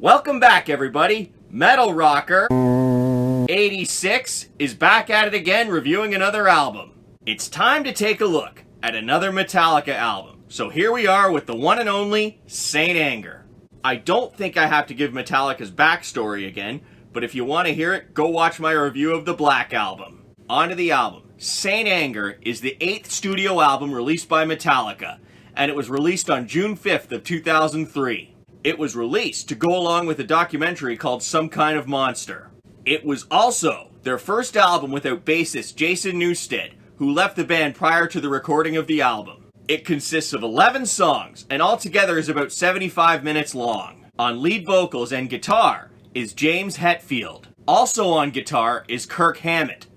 Welcome back, everybody. Metal Rocker 86 is back at it again, reviewing another album. It's time to take a look at another Metallica album. So here we are with the one and only Saint Anger. I don't think I have to give Metallica's backstory again, but if you want to hear it, go watch my review of the Black Album. On to the album. Saint Anger is the 8th studio album released by Metallica, and it was released on June 5th of 2003. It was released to go along with a documentary called Some Kind of Monster. It was also their first album without bassist Jason Newsted, who left the band prior to the recording of the album. It consists of 11 songs, and altogether is about 75 minutes long. On lead vocals and guitar is James Hetfield. Also on guitar is Kirk Hammett.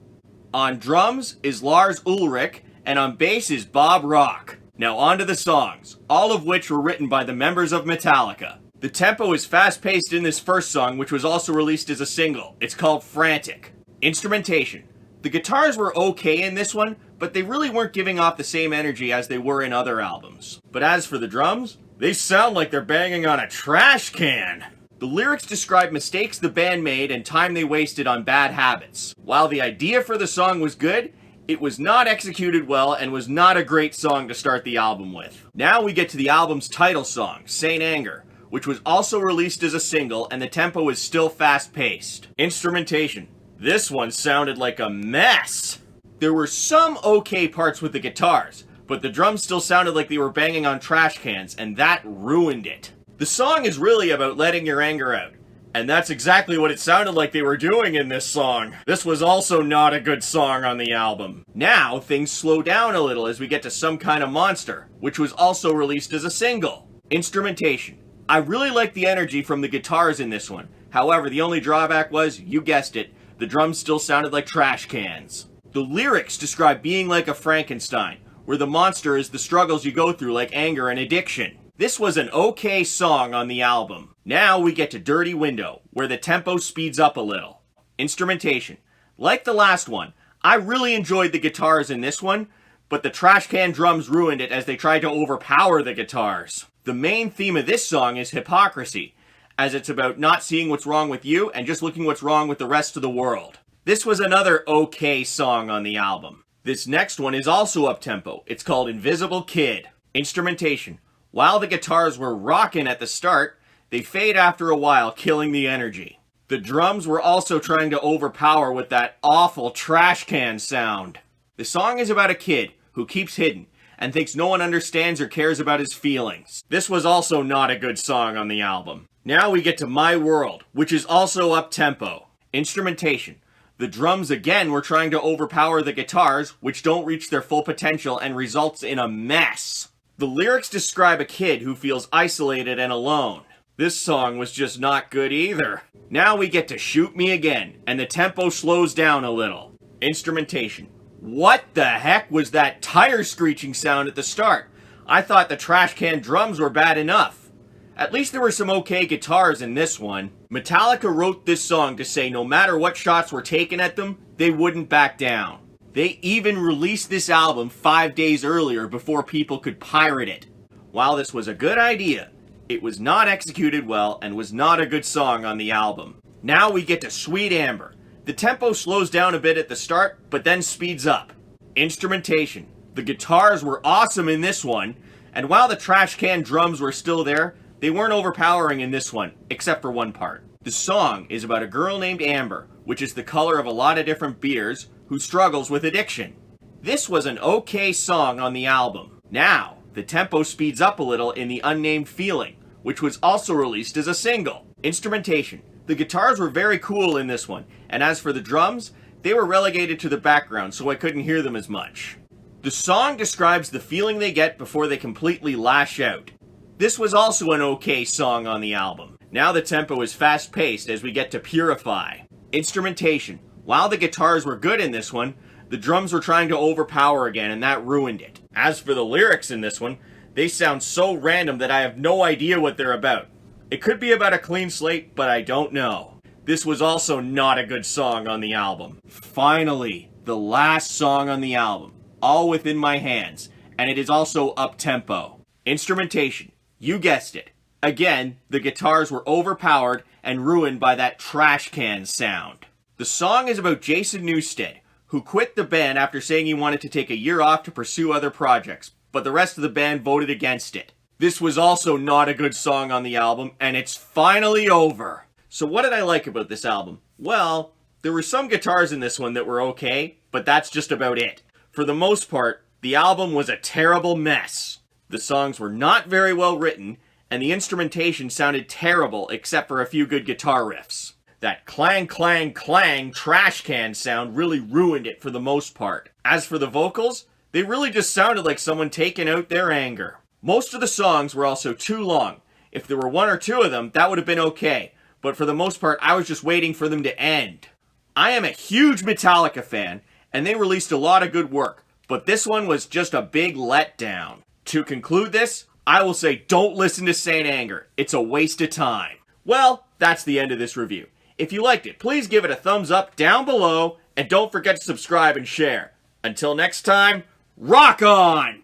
On drums is Lars Ulrich, and on bass is Bob Rock. Now on to the songs, all of which were written by the members of Metallica. The tempo is fast-paced in this first song, which was also released as a single. It's called Frantic. Instrumentation. The guitars were okay in this one, but they really weren't giving off the same energy as they were in other albums. But as for the drums, they sound like they're banging on a trash can. The lyrics describe mistakes the band made and time they wasted on bad habits. While the idea for the song was good, it was not executed well and was not a great song to start the album with. Now we get to the album's title song, Saint Anger, which was also released as a single, and the tempo is still fast-paced. Instrumentation. This one sounded like a mess. There were some okay parts with the guitars, but the drums still sounded like they were banging on trash cans, and that ruined it. The song is really about letting your anger out, and that's exactly what it sounded like they were doing in this song. This was also not a good song on the album. Now, things slow down a little as we get to Some Kind of Monster, which was also released as a single. Instrumentation. I really liked the energy from the guitars in this one. However, the only drawback was, you guessed it, the drums still sounded like trash cans. The lyrics describe being like a Frankenstein, where the monster is the struggles you go through like anger and addiction. This was an okay song on the album. Now we get to Dirty Window, where the tempo speeds up a little. Instrumentation. Like the last one, I really enjoyed the guitars in this one, but the trash can drums ruined it as they tried to overpower the guitars. The main theme of this song is hypocrisy, as it's about not seeing what's wrong with you and just looking what's wrong with the rest of the world. This was another okay song on the album. This next one is also up-tempo. It's called Invisible Kid. Instrumentation. While the guitars were rocking at the start, they fade after a while, killing the energy. The drums were also trying to overpower with that awful trash can sound. The song is about a kid who keeps hidden and thinks no one understands or cares about his feelings. This was also not a good song on the album. Now we get to My World, which is also up-tempo. Instrumentation. The drums again were trying to overpower the guitars, which don't reach their full potential and results in a mess. The lyrics describe a kid who feels isolated and alone. This song was just not good either. Now we get to Shoot Me Again, and the tempo slows down a little. Instrumentation. What the heck was that tire screeching sound at the start? I thought the trash can drums were bad enough. At least there were some okay guitars in this one. Metallica wrote this song to say no matter what shots were taken at them, they wouldn't back down. They even released this album 5 days earlier before people could pirate it. While this was a good idea, it was not executed well and was not a good song on the album. Now we get to Sweet Amber. The tempo slows down a bit at the start, but then speeds up. Instrumentation. The guitars were awesome in this one, and while the trash can drums were still there, they weren't overpowering in this one, except for one part. The song is about a girl named Amber, which is the color of a lot of different beers, who struggles with addiction. This was an okay song on the album. Now, the tempo speeds up a little in The Unnamed Feeling, which was also released as a single. Instrumentation. The guitars were very cool in this one, and as for the drums, they were relegated to the background so I couldn't hear them as much. The song describes the feeling they get before they completely lash out. This was also an okay song on the album. Now the tempo is fast-paced as we get to Purify. Instrumentation. While the guitars were good in this one, the drums were trying to overpower again, and that ruined it. As for the lyrics in this one, they sound so random that I have no idea what they're about. It could be about a clean slate, but I don't know. This was also not a good song on the album. Finally, the last song on the album, All Within My Hands, and it is also up-tempo. Instrumentation. You guessed it. Again, the guitars were overpowered and ruined by that trash can sound. The song is about Jason Newsted, who quit the band after saying he wanted to take a year off to pursue other projects, but the rest of the band voted against it. This was also not a good song on the album, and it's finally over. So what did I like about this album? Well, there were some guitars in this one that were okay, but that's just about it. For the most part, the album was a terrible mess. The songs were not very well written, and the instrumentation sounded terrible except for a few good guitar riffs. That clang, clang, clang trash can sound really ruined it for the most part. As for the vocals, they really just sounded like someone taking out their anger. Most of the songs were also too long. If there were one or two of them, that would have been okay, but for the most part, I was just waiting for them to end. I am a huge Metallica fan, and they released a lot of good work, but this one was just a big letdown. To conclude this, I will say don't listen to Saint Anger. It's a waste of time. Well, that's the end of this review. If you liked it, please give it a thumbs up down below, and don't forget to subscribe and share. Until next time, rock on!